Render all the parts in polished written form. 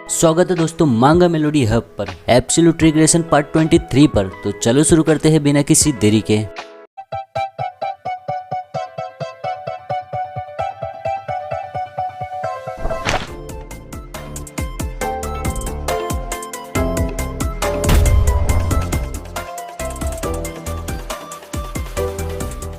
स्वागत है दोस्तों मांगा मेलोडी हब पर एब्सोल्यूट रिग्रेशन पार्ट 23 पर। तो चलो शुरू करते हैं बिना किसी देरी के।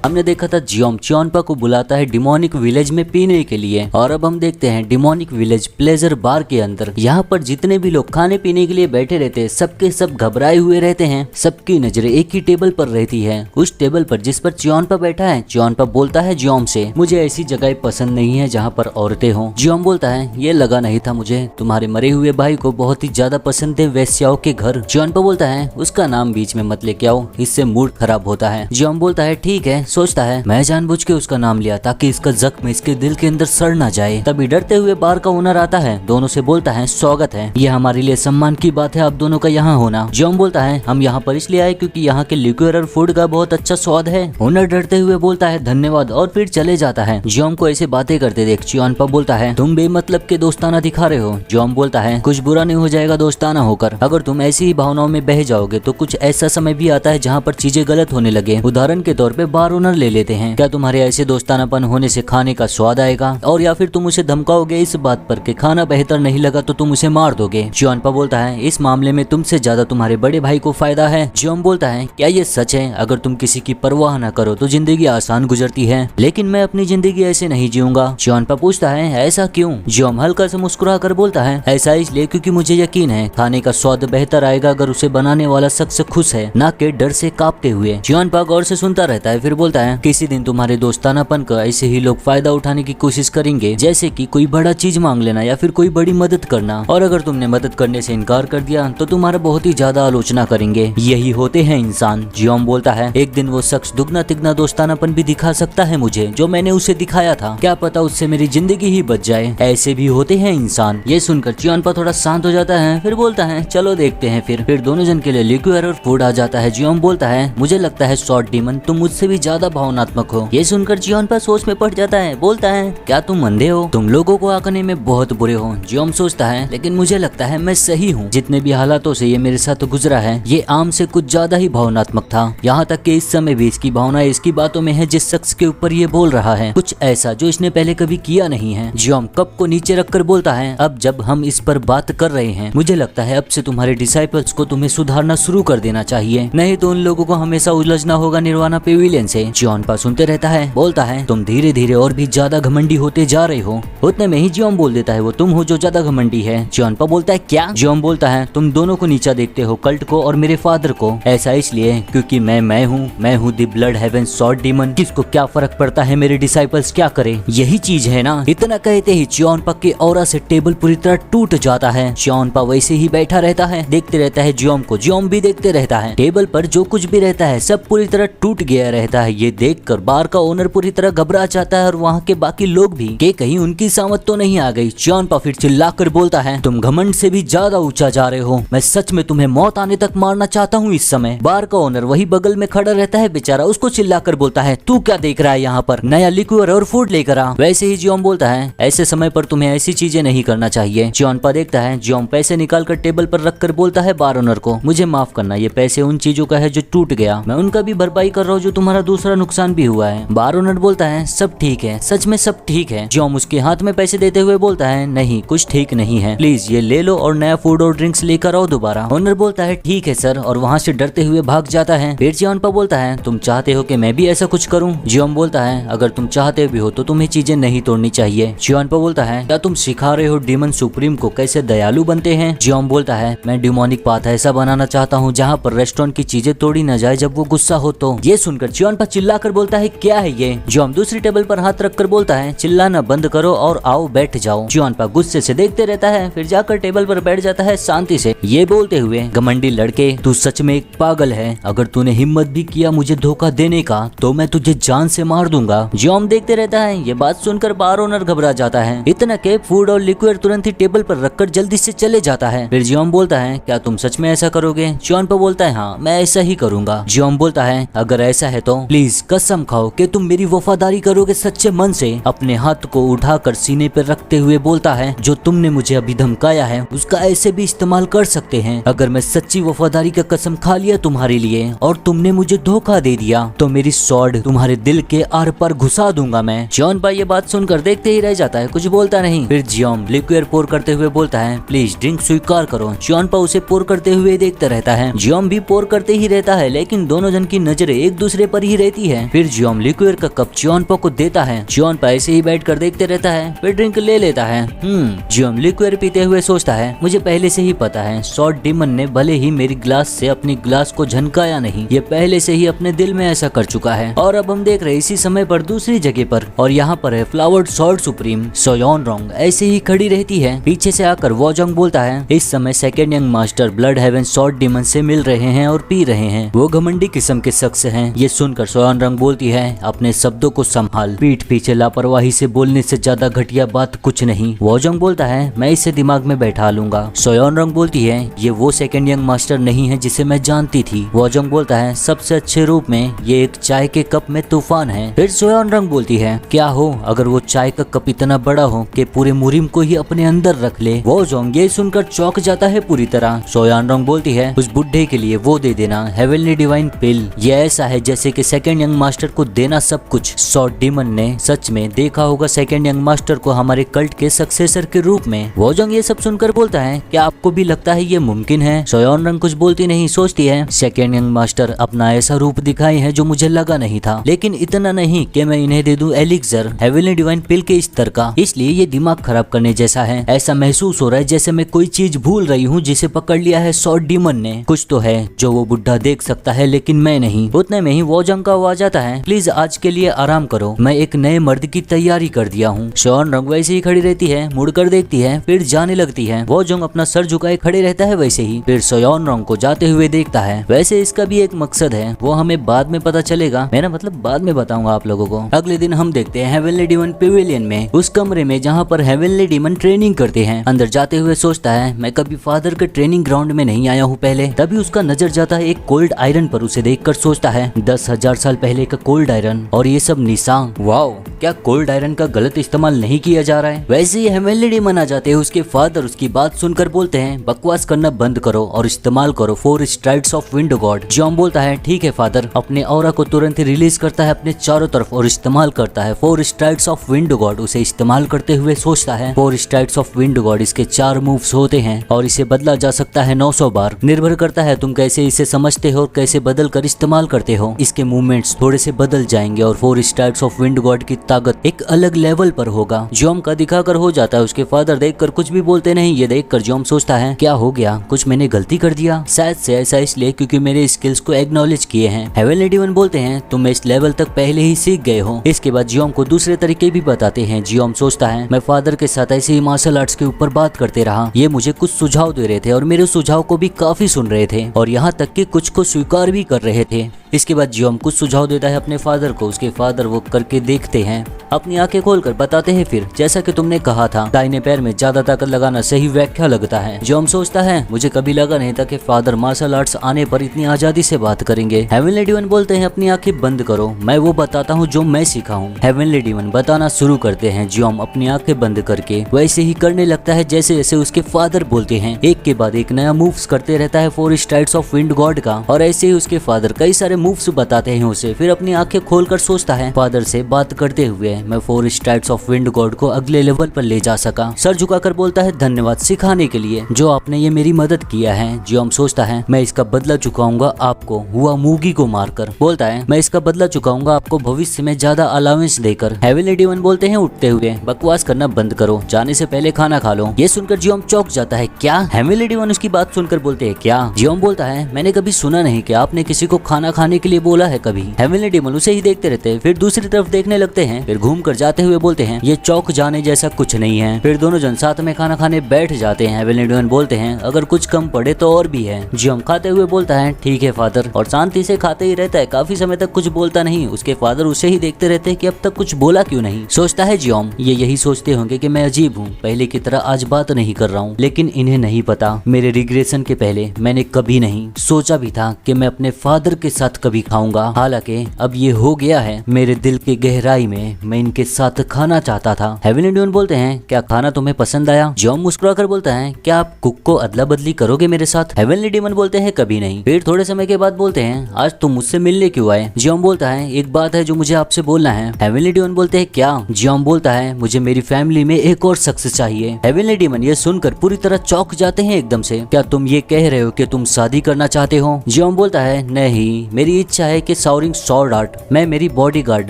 हमने देखा था जियोम चियोनपा को बुलाता है डिमोनिक विलेज में पीने के लिए, और अब हम देखते हैं डिमोनिक विलेज प्लेजर बार के अंदर। यहाँ पर जितने भी लोग खाने पीने के लिए बैठे रहते हैं सबके सब घबराए हुए रहते हैं। सबकी नजरें एक ही टेबल पर रहती है, उस टेबल पर जिस पर चियोनपा बैठा है। चियोनपा बोलता है जियोम से, मुझे ऐसी जगह पसंद नहीं है जहाँ पर औरतें हों। जियोम बोलता है, ये लगा नहीं था मुझे, तुम्हारे मरे हुए भाई को बहुत ही ज्यादा पसंद है वेश्याओं के घर। चियोनपा बोलता है, उसका नाम बीच में मत लेके आओ, इससे मूड खराब होता है। जियोम बोलता है, ठीक है। सोचता है, मैं जानबूझ के उसका नाम लिया ताकि इसका जख्म इसके दिल के अंदर सड़ ना जाए। तभी डरते हुए बार का ओनर आता है, दोनों से बोलता है, स्वागत है, यह हमारे लिए सम्मान की बात है आप दोनों का यहाँ होना। जियोम बोलता है, हम यहाँ पर इसलिए आए क्योंकि यहाँ के लिक्विड और फूड का बहुत अच्छा स्वाद है। ओनर डरते हुए बोलता है, धन्यवाद, और फिर चले जाता है। जियोम को ऐसे बातें करते देख चियोनपा बोलता है, तुम बेमतलब के दोस्ताना दिखा रहे हो। जियोम बोलता है, कुछ बुरा नहीं हो जाएगा दोस्ताना होकर, अगर तुम ऐसी ही भावनाओं में बह जाओगे तो कुछ ऐसा समय भी आता है जहाँ पर चीजें गलत होने लगे। उदाहरण के तौर पे बार ओनर ले लेते हैं। क्या तुम्हारे ऐसे दोस्तानापन होने से खाने का स्वाद आएगा, और या फिर तुम उसे धमकाओगे इस बात पर कि खाना बेहतर नहीं लगा तो तुम उसे मार दोगे। चियोनपा बोलता है, इस मामले में तुमसे ज्यादा तुम्हारे बड़े भाई को फायदा है। जियोम बोलता है, क्या ये सच है? अगर तुम किसी की परवाह न करो तो जिंदगी आसान गुजरती है, लेकिन मैं अपनी जिंदगी ऐसे नहीं जीऊंगा। चियोनपा पूछता है, ऐसा क्यों? जियोम हल्का से मुस्कुरा कर बोलता है, ऐसा इसलिए क्योंकि मुझे यकीन है खाने का स्वाद बेहतर आएगा अगर उसे बनाने वाला शख्स खुश है, ना कि डर से कांपते हुए। चियोनपा गौर से सुनता रहता है, फिर बोलता है, किसी दिन तुम्हारे दोस्तानापन का ऐसे ही लोग फायदा उठाने की कोशिश करेंगे, जैसे कि कोई बड़ा चीज मांग लेना या फिर कोई बड़ी मदद करना, और अगर तुमने मदद करने से इनकार कर दिया तो तुम्हारा बहुत ही ज्यादा आलोचना करेंगे। यही होते हैं इंसान। जियोम बोलता है, एक दिन वो शख्स दुगना तिगना दोस्तानापन भी दिखा सकता है मुझे, जो मैंने उसे दिखाया था। क्या पता उससे मेरी जिंदगी ही बच जाए। ऐसे भी होते हैं इंसान। ये सुनकर चियोनपा थोड़ा शांत हो जाता है, फिर बोलता है, चलो देखते हैं। फिर दोनों जन के लिए लिक्विड और फूड आ जाता है। जियोम बोलता है, मुझे लगता है शॉर्ट डीमन तुम मुझसे भी ज्यादा भावनात्मक हो। ये सुनकर चियोनपा सोच में पड़ जाता है, बोलता है, क्या तुम अंधे हो? तुम लोगों को आंकने में बहुत बुरे हो। जियोम सोचता है, लेकिन मुझे लगता है मैं सही हूँ। जितने भी हालातों से ये मेरे साथ गुजरा है, ये आम से कुछ ज्यादा ही भावनात्मक था। यहाँ तक कि इस समय भी इसकी भावना इसकी बातों में है जिस शख्स के ऊपर ये बोल रहा है, कुछ ऐसा जो इसने पहले कभी किया नहीं है। जियोम कप को नीचे रखकर बोलता है, अब जब हम इस पर बात कर रहे हैं, मुझे लगता है अब से तुम्हारे डिसाइपल्स को तुम्हें सुधारना शुरू कर देना चाहिए, नहीं तो उन लोगों को हमेशा उलझना होगा निर्वाणा पेविलियन से। चियोनपा सुनते रहता है, बोलता है, तुम धीरे धीरे और भी ज्यादा घमंडी होते जा रहे हो। उतने में ही जियोम बोल देता है, वो तुम हो जो ज्यादा घमंडी है। चियोनपा बोलता है, क्या? जियोम बोलता है, तुम दोनों को नीचा देखते हो, कल्ट को और मेरे फादर को। ऐसा इसलिए क्योंकि मैं हूँ the blood heaven sword demon. किसको क्या फर्क पड़ता है मेरे डिसाइपल्स क्या करे, यही चीज है ना। इतना कहते ही चियोनपा के ऑरा से टेबल पूरी तरह टूट जाता है। चियोनपा वैसे ही बैठा रहता है, देखते रहता है जियोम को। जियोम भी देखते रहता है। टेबल पर जो कुछ भी रहता है सब पूरी तरह टूट गया रहता है। ये देखकर बार का ओनर पूरी तरह घबरा जाता है, और वहाँ के बाकी लोग भी कि कहीं उनकी सामत तो नहीं आ गई। चियोनपा फिर चिल्लाकर बोलता है, तुम घमंड से भी ज्यादा ऊंचा जा रहे हो। मैं सच में तुम्हें मौत आने तक मारना चाहता हूँ इस समय। बार का ओनर वही बगल में खड़ा रहता है बेचारा, उसको चिल्लाकर बोलता है, तू क्या देख रहा है यहाँ पर, नया लिक्विड और फूड लेकर आ। वैसे ही जियोम बोलता है, ऐसे समय पर तुम्हें ऐसी चीजें नहीं करना चाहिए। चियोनपा देखता है, जियोम पैसे निकालकर टेबल पर रखकर बोलता है बार ओनर को, मुझे माफ करना, ये पैसे उन चीजों का है जो टूट गया, मैं उनका भी भरपाई कर रहा हूँ जो तुम्हारा दूसरा नुकसान भी हुआ है। बार ओनर बोलता है, सब ठीक है, सच में सब ठीक है। जियोम उसके हाथ में पैसे देते हुए बोलता है, नहीं कुछ ठीक नहीं है, प्लीज ये ले लो और नया फूड और ड्रिंक्स लेकर आओ दोबारा। ओनर बोलता है, ठीक है सर, और वहाँ से डरते हुए भाग जाता है। फिर चियोनपा बोलता है, तुम चाहते हो कि मैं भी ऐसा कुछ करूं? जियोम बोलता है, अगर तुम चाहते भी हो तो तुम्हें चीजें नहीं तोड़नी चाहिए। चियोनपा बोलता है, क्या तुम सिखा रहे हो डीमन सुप्रीम को कैसे दयालु बनते हैं? जियोम बोलता है, मैं डिमोनिक पाथ ऐसा बनाना चाहता हूँ जहाँ पर रेस्टोरेंट की चीजें तोड़ी न जाए जब वो गुस्सा हो तो। ये सुनकर चियोनपा चिल्लाकर बोलता है, क्या है ये? जियोम दूसरी टेबल पर हाथ रखकर बोलता है, चिल्लाना बंद करो और आओ बैठ जाओ। चियोनपा गुस्से से देखते रहता है, फिर जाकर टेबल पर बैठ जाता है शांति से, ये बोलते हुए, घमंडी लड़के, तू सच में एक पागल है। अगर तूने हिम्मत भी किया मुझे धोखा देने का तो मैं तुझे जान से मार दूंगा। जियोम देखते रहता है। ये बात सुनकर बार ओनर घबरा जाता है। इतना के फूड और लिक्विड तुरंत ही टेबल पर रखकर जल्दी से चले जाता है। फिर जियोम बोलता है, क्या तुम सच में ऐसा करोगे? चियोनपा बोलता है, हाँ मैं ऐसा ही करूंगा। जियोम बोलता है, अगर ऐसा है तो प्लीज प्लीज कसम खाओ कि तुम मेरी वफादारी करोगे सच्चे मन से। अपने हाथ को उठाकर सीने पर रखते हुए बोलता है, जो तुमने मुझे अभी धमकाया है उसका ऐसे भी इस्तेमाल कर सकते हैं। अगर मैं सच्ची वफादारी का कसम खा लिया तुम्हारे लिए और तुमने मुझे धोखा दे दिया तो मेरी स्वॉर्ड तुम्हारे दिल के आर पार घुसा दूंगा मैं। जियोन ये बात सुनकर देखते ही रह जाता है, कुछ बोलता नहीं। फिर जियोन लिक्विड पोर करते हुए बोलता है, प्लीज ड्रिंक स्वीकार करो। जियोन उसे पोर करते हुए देखता रहता है। जियोन भी पोर करते ही रहता है, लेकिन दोनों जन की नजरें एक दूसरे पर ही रहती है। फिर जियोन लिक्विड का कप जियोन को देता है। जियोन ऐसे ही बैठ कर देखते रहता है, फिर ड्रिंक ले लेता है। जियोन लिक्विड पीते हुए सोचता है, मुझे पहले से ही पता है स्वॉर्ड डीमन ने भले ही मेरी ग्लास से अपनी ग्लास को झनकाया नहीं, ये पहले से ही अपने दिल में ऐसा कर चुका है। और अब हम देख रहे इसी समय पर दूसरी जगह पर, और यहाँ पर है फ्लावर्ड स्वॉर्ड सुप्रीम सोयोन रोंग ऐसे ही खड़ी रहती है। पीछे से आकर वोजोंग बोलता है, इस समय second young master blood heaven sword demon से मिल रहे हैं और पी रहे हैं। वो घमंडी किस्म के शख्स हैं। ये सुनकर सोयोन रोंग बोलती है, अपने शब्दों को संभाल, पीठ पीछे लापरवाही से बोलने से ज्यादा घटिया बात कुछ नहीं। वोजोंग बोलता है, मैं इसे दिमाग में बैठा लूंगा। सोयोन रोंग बोलती है, ये वो सेकंड यंग मास्टर नहीं है जिसे मैं जानती थी। वोजोंग बोलता है, सबसे अच्छे रूप में ये एक चाय के कप में तूफान है। फिर सोयोन रोंग बोलती है, क्या हो अगर वो चाय का कप इतना बड़ा हो कि पूरे मुरिम को ही अपने अंदर रख ले। वोजोंग ये सुनकर चौंक जाता है पूरी तरह। सोयोन रोंग बोलती है, उस बुढ़े के लिए वो दे देना हेवनली डिवाइन पिल। ये ऐसा है जैसे कि सेकंड यंग मास्टर को देना सब कुछ। स्वॉर्ड डीमन ने सच में देखा होगा सेकंड यंग मास्टर को हमारे कल्ट के सक्सेसर के रूप में। वोजोंग ये सब सुनकर बोलता है, क्या आपको भी लगता है ये मुमकिन है? सोयोन रोंग कुछ बोलती नहीं, सोचती है, सेकंड यंग मास्टर अपना ऐसा रूप दिखाए है जो मुझे लगा नहीं था, लेकिन इतना नहीं कि मैं इन्हें दे दूं एलिक्सर हेवनली डिवाइन पिल के स्तर का। इसलिए ये दिमाग खराब करने जैसा है। ऐसा महसूस हो रहा है जैसे मैं कोई चीज भूल रही हूँ जिसे पकड़ लिया है स्वॉर्ड डीमन ने। कुछ तो है जो वो बुढ़ा देख सकता है लेकिन मैं नहीं। उतने में ही वोजोंग का आवाज आता है, प्लीज आज के लिए आराम करो, मैं एक नए मर्द की तैयारी कर दिया हूँ। सोयोन रोंग वैसे ही खड़ी रहती है, मुड़कर देखती है, फिर जाने लगती है। वोजोंग अपना सर झुकाए खड़े रहता है वैसे ही। फिर सोयोन रोंग को जाते हुए देखता है। वैसे इसका भी एक मकसद है, वो हमें बाद में पता चलेगा। मेरा मतलब बाद में बताऊंगा आप लोगों को। अगले दिन हम देखते हैं हेवनली डीमन पेविलियन में, उस कमरे में जहाँ पर हेवनली डीमन ट्रेनिंग करते हैं। अंदर जाते हुए सोचता है, मैं कभी फादर के ट्रेनिंग ग्राउंड में नहीं आया हूँ पहले। तभी उसका नजर जाता है एक कोल्ड आयरन पर। उसे देखकर सोचता है, 10,000 साल पहले का कोल्ड आयरन और ये सब निशान। वाओ, क्या कोल्ड आयरन का गलत इस्तेमाल नहीं किया जा रहा है? वैसे ही हेवनली डीमन आ जाते हैं। उसके फादर उसकी बात सुनकर बोलते हैं, बकवास करना बंद करो और इस्तेमाल करो 4 स्ट्राइड्स ऑफ विंड गॉड। जियोन बोलता है, ठीक है फादर। अपने ऑरा को तुरंत ही रिलीज करता है अपने चारों तरफ और इस्तेमाल करता है 4 स्ट्राइड्स ऑफ विंड गॉड। उसे इस्तेमाल करते हुए सोचता है, 4 स्ट्राइड्स ऑफ विंड गॉड, इसके 4 मूव्स होते हैं और इसे बदला जा सकता है 900 बार। निर्भर करता है तुम कैसे इसे समझते हो और कैसे बदल कर इस्तेमाल करते हो। इसके मूवमेंट्स थोड़े से बदल जाएंगे और 4 स्ट्राइड्स ऑफ विंड गॉड की ताकत एक अलग लेवल पर होगा। जियोन का दिखाकर हो जाता है। उसके फादर देखकर कुछ भी बोलते नहीं। ये देखकर जियोन सोचता है, क्या हो गया, कुछ मैंने गलती कर दिया? शायद से ऐसा इसलिए क्योंकि मेरे स्किल्स को एक्नॉलेज किए हैं। हेवनली डीमन बोलते हैं, तुम इस लेवल तक पहले ही सीख गए हो। इसके बाद जियोन को दूसरे तरीके भी बताते हैं। जियोन सोचता है, मैं फादर के साथ ऐसे ही मार्शल आर्ट्स के ऊपर बात करते रहा। ये मुझे कुछ सुझाव दे रहे थे और मेरे सुझाव को भी काफी सुन रहे थे और यहाँ तक कि कुछ को स्वीकार भी कर रहे थे। इसके बाद जियोन कुछ सुझाव देता है अपने फादर को। उसके फादर वो करके देखते हैं, अपनी आंखें खोलकर बताते हैं, फिर जैसा कि तुमने कहा था दाहिने पैर में ज्यादा ताकत लगाना सही व्याख्या लगता है। जियोन सोचता है, मुझे कभी लगा नहीं था कि फादर मार्शल आर्ट्स आने पर इतनी आजादी से बात करेंगे। हेवनली डीमन बोलते हैं, अपनी आंखें बंद करो, मैं वो बताता हूँ जो मैं सीखा हूँ। हेवनली डीमन बताना शुरू करते हैं। जियोन अपनी आंखें बंद करके वैसे ही करने लगता है जैसे जैसे उसके फादर बोलते हैं। एक के बाद एक नया मूव्स करते रहता है 4 स्ट्राइड्स ऑफ विंड गॉड का। और ऐसे ही उसके फादर कई सारे मूव्स बताते हैं उसे। फिर अपनी आंखें खोलकर सोचता है, फादर से बात करते हुए मैं 4 स्ट्राइड्स ऑफ विंड गॉड को अगले लेवल पर ले जा सका। सर झुकाकर बोलता है, धन्यवाद सिखाने के लिए जो आपने ये मेरी मदद किया है। जियोन सोचता है, मैं इसका बदला चुकाऊंगा आपको, हुआ मूगी को मारकर। बोलता है, मैं इसका बदला चुकाऊंगा आपको भविष्य में ज्यादा अलावेंस देकर। हेवनली डीमन बोलते हैं उठते हुए, बकवास करना बंद करो, जाने से पहले खाना खा लो। ये सुनकर जियोन चौंक जाता है। क्या? हेवनली डीमन उसकी बात सुनकर बोलते हैं, क्या? जियोन बोलता है, मैंने कभी सुना नहीं कि आपने किसी को खाना खाने के लिए बोला है कभी। हेवनली डीमन उसे ही देखते रहते हैं, फिर दूसरी तरफ देखने लगते हैं, फिर घूम कर जाते हुए बोलते हैं, ये चौक जाने जैसा कुछ नहीं है। फिर दोनों जन साथ में खाना खाने बैठ जाते हैं। हेवनली डीमन बोलते हैं, अगर कुछ कम पड़े तो और भी है। जियोन खाते हुए बोलता है, ठीक है फादर, और शांति से खाते ही रहता है। काफी समय तक कुछ बोलता नहीं। उसके फादर उसे ही देखते रहते हैं कि अब तक कुछ बोला क्यों नहीं। सोचता है जियोन, ये यही सोचते होंगे कि मैं अजीब हूँ, पहले की तरह आज बात नहीं कर रहा हूँ। लेकिन इन्हें नहीं पता, मेरे रिग्रेशन के पहले मैंने कभी नहीं सोचा भी था कि मैं अपने फादर के साथ कभी खाऊंगा। हालांकि हालांकि अब ये हो गया है, मेरे दिल के गहराई में मैं इनके साथ खाना चाहता था। हेवनली डेमन बोलते हैं क्या खाना तुम्हें पसंद आया? जियोम मुस्कुराकर बोलता है क्या आप कुक को अदला बदली करोगे मेरे साथ? हेवनली डेमन बोलते हैं कभी नहीं। फिर थोड़े समय के बाद बोलते हैं आज तुम मुझसे मिलने क्यों आए? जियोम बोलता है एक बात है जो मुझे आपसे बोलना है। हेवनली डेमन बोलते हैं क्या? जियोम बोलता है मुझे मेरी फैमिली में एक और शख्स चाहिए। हेवनली डेमन ये सुनकर पूरी तरह चौंक जाते हैं एकदम से। क्या तुम ये कह रहे हो कि तुम शादी करना चाहते हो? जियोम बोलता है नहीं, मेरी इच्छा है कि शाओरिंग स्वॉर्ड आर्ट मैं मेरी बॉडीगार्ड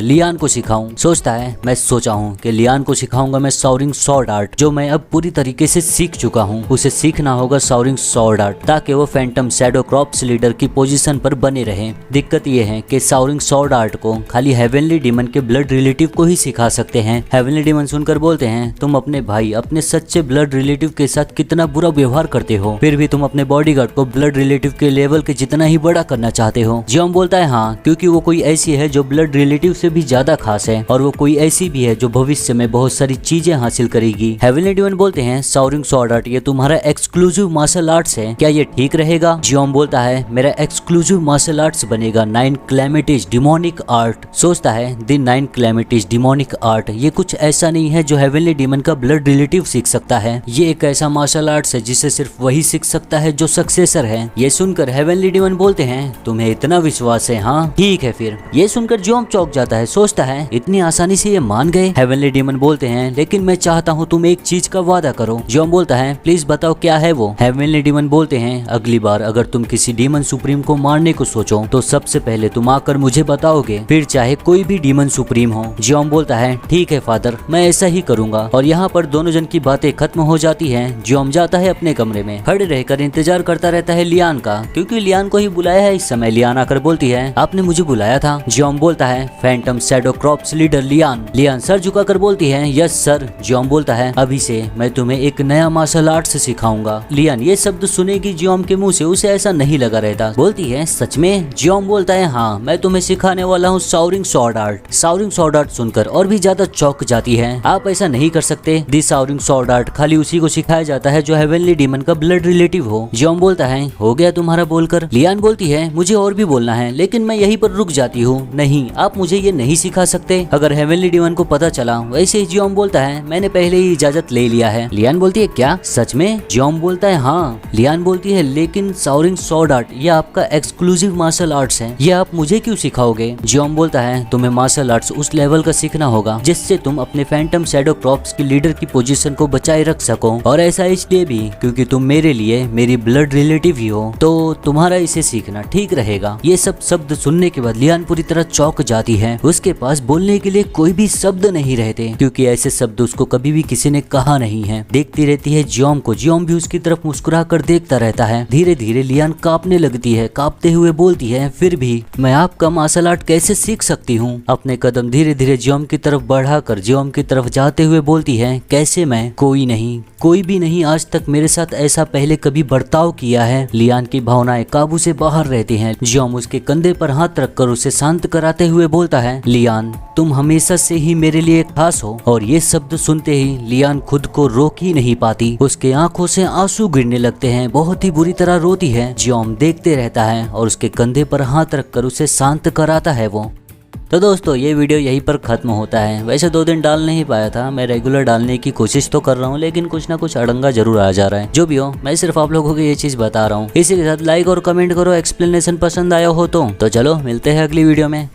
लियान को सिखाऊं। सोचता है मैं सोचा हूँ कि लियान को सिखाऊंगा मैं शाओरिंग स्वॉर्ड आर्ट जो मैं अब पूरी तरीके से सीख चुका हूँ। उसे सीखना होगा शाओरिंग स्वॉर्ड आर्ट ताकि वो फैंटम शैडो क्रॉप्स लीडर की पोजीशन पर बने रहे। दिक्कत ये है कि शाओरिंग स्वॉर्ड आर्ट को खाली हेवनली डेमन के ब्लड रिलेटिव को ही सिखा सकते हैं। हेवनली डेमन सुनकर बोलते हैं तुम अपने भाई अपने सच्चे ब्लड रिलेटिव के साथ कितना बुरा व्यवहार करते हो, फिर भी तुम अपने बॉडीगार्ड को ब्लड रिलेटिव के लेवल के जितना ही बड़ा करना चाहते हो। जियोम बोलता है हाँ, क्योंकि वो कोई ऐसी है जो ब्लड रिलेटिव से भी ज्यादा खास है और वो कोई ऐसी भी है जो भविष्य में बहुत सारी चीजें हासिल करेगी। हेवनली डेमन बोलते हैं शाओरिंग स्वॉर्ड आर्ट ये तुम्हारा एक्सक्लूसिव मार्शल आर्ट्स है, क्या ये ठीक रहेगा? जियोम बोलता है मेरा एक्सक्लूसिव मार्शल आर्ट्स बनेगा 9 कैलेमिटीज डिमोनिक आर्ट। सोचता है द 9 कैलेमिटीज डिमोनिक आर्ट ये कुछ ऐसा नहीं है जो हेवनली डेमन का ब्लड रिलेटिव सीख सकता है। ये एक ऐसा मार्शल आर्ट्स है जिसे सिर्फ वही सीख सकता है जो सक्सेसर है। ये सुनकर हेवनली डेमन बोलते हैं तुम्हें इतना विश्वास है? हाँ ठीक है फिर। ये सुनकर जियोम चौंक जाता है। सोचता है इतनी आसानी से ये मान गए? हेवनली डेमन बोलते हैं लेकिन मैं चाहता हूँ तुम एक चीज का वादा करो। जियोम बोलता है प्लीज बताओ क्या है वो? हेवनली डेमन बोलते हैं अगली बार अगर तुम किसी डीमन सुप्रीम को मारने को सोचो तो सबसे पहले तुम आकर मुझे बताओगे, फिर चाहे कोई भी डीमन सुप्रीम हो। जियोम बोलता है ठीक है फादर, मैं ऐसा ही करूंगा। और यहाँ पर दोनों जन की बातें खत्म हो जाती है। जियोम जाता है अपने कमरे में, खड़े रहकर इंतजार करता रहता है लियान का, क्योंकि लियान को ही बुलाया है। इस समय लियान आकर बोलती है आपने मुझे बुलाया था? जियोम बोलता है Phantom shadow crops leader Lian. Lian sir झुकाकर बोलती है यस सर। जियोम बोलता है अभी से मैं तुम्हें एक नया मार्शल आर्ट्स सिखाऊंगा। लियान ये शब्द सुनेगी जियोम के मुंह से उसे ऐसा नहीं लगा रहता। बोलती है सच में? जियोम बोलता है हाँ, मैं तुम्हें सिखाने वाला हूँ शाओरिंग स्वॉर्ड आर्ट। शाओरिंग स्वॉर्ड आर्ट सुनकर और भी ज्यादा चौंक जाती है। आप ऐसा नहीं कर सकते, दी शाओरिंग स्वॉर्ड आर्ट खाली उसी को सिखाया जाता है जो हेवनली डेमन का ब्लड रिलेटिव हो। जियोम बोलता है हो गया तुम्हारा बोलकर। लियान बोलती है मुझे और भी बोलना है लेकिन मैं यहीं पर रुक जाती हूँ। नहीं, आप मुझे ये नहीं सिखा सकते। अगर हेवनली डेमन को पता चला। वैसे ही जियोम बोलता है मैंने पहले ही इजाजत ले लिया है। लियान बोलती है क्या सच में? जियोम बोलता है हाँ। लियान बोलती है लेकिन शाओरिंग स्वॉर्ड आर्ट ये आपका एक्सक्लूसिव मार्शल आर्ट्स है, ये आप मुझे क्यों सिखाओगे? जियोम बोलता है तुम्हें मार्शल आर्ट्स उस लेवल का सीखना होगा जिससे तुम अपने फैंटम शैडो क्रॉप्स की लीडर की पोजीशन को बचाए रख सको, और ऐसा इसलिए भी क्योंकि तुम मेरे लिए मेरी ब्लड रिलेटिव ही हो, तो तुम्हारा इसे सीखना ठीक रहेगा। ये सब शब्द सुनने के बाद लियान पूरी तरह चौंक जाती है। उसके पास बोलने के लिए कोई भी शब्द नहीं रहते क्योंकि ऐसे शब्द उसको कभी भी किसी ने कहा नहीं है। देखती रहती है जियोम को। जियोम भी उसकी तरफ मुस्कुरा कर देखता रहता है। धीरे धीरे लियान कांपने लगती है। कांपते हुए बोलती है फिर भी मैं आपका मार्शल आर्ट कैसे सीख सकती हूँ? अपने कदम धीरे धीरे जियोम की तरफ बढ़ाकर जियोम की तरफ जाते हुए बोलती है कैसे मैं? कोई नहीं, कोई भी नहीं आज तक मेरे साथ ऐसा पहले कभी बर्ताव किया है। लियान की भावनाएं काबू से बाहर रहती हैं। जियोम उसके कंधे पर हाथ रखकर उसे शांत कराते हुए बोलता है लियान तुम हमेशा से ही मेरे लिए खास हो। और ये शब्द सुनते ही लियान खुद को रोक ही नहीं पाती। उसके आंखों से आंसू गिरने लगते हैं। बहुत ही बुरी तरह रोती है। जियोम देखते रहता है और उसके कंधे पर हाथ रखकर उसे शांत कराता है वो। तो दोस्तों ये वीडियो यहीं पर खत्म होता है। वैसे 2 दिन डाल नहीं पाया था, मैं रेगुलर डालने की कोशिश तो कर रहा हूँ लेकिन कुछ ना कुछ अड़ंगा जरूर आ जा रहा है। जो भी हो मैं सिर्फ आप लोगों को ये चीज बता रहा हूँ। इसी के साथ लाइक और कमेंट करो, एक्सप्लेनेशन पसंद आया हो तो चलो मिलते हैं अगली वीडियो में।